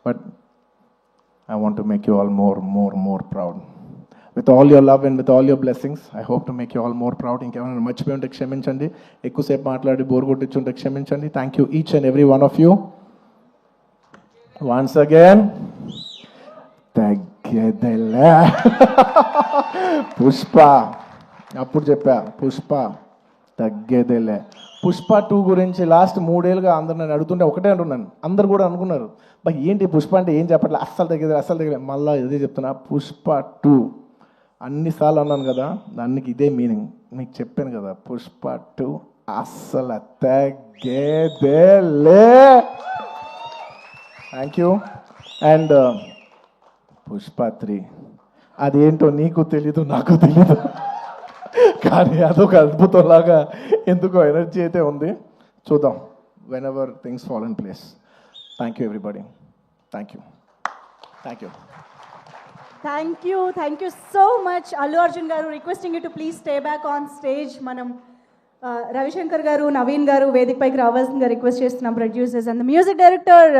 but I want to make you all more proud. With all your love and with all your blessings, I hope to make you all more proud. ఇంకేమైనా మర్చిపోయి ఉంటే క్షమించండి, ఎక్కువసేపు మాట్లాడి bore కొట్టించుంటే క్షమించండి. Thank you each and every one of you. Once again తగ్గేదేలే. పుష్ప అప్పుడు చెప్పా, పుష్ప తగ్గేదేలే. పుష్ప 2 గురించి లాస్ట్ 3 ఏళ్ళుగా అందరు నన్ను అడుగుతుంటే ఒకటే అంటున్నాను. అందరు కూడా అనుకున్నారు, బా ఏంటి పుష్ప అంటే ఏం చెప్పట్లే, అస్సలు తగ్గేది. మళ్ళీ ఇదే చెప్తున్నా, పుష్ప 2 అన్నిసార్లు అన్నాను కదా, దానికి ఇదే మీనింగ్. మీకు చెప్పాను కదా, పుష్ప 2 అస్సలు తగ్గేదేలే. Thank you. అండ్ పుష్ప 3 అదేంటో నీకు తెలీదు, నాకు తెలీదు, కానీ అదొక అద్భుతంలాగా ఎందుకో ఎనర్జీ అయితే ఉంది. చూద్దాం, when ever things fall in place. Thank you everybody. Thank you. Thank you so much. Allu Arjun garu, requesting you to please stay back on stage. Manam Ravi Shankar garu, Naveen garu, Vedik paiki ravalsinదిగా request చేస్తున్నాం. Producers and the music director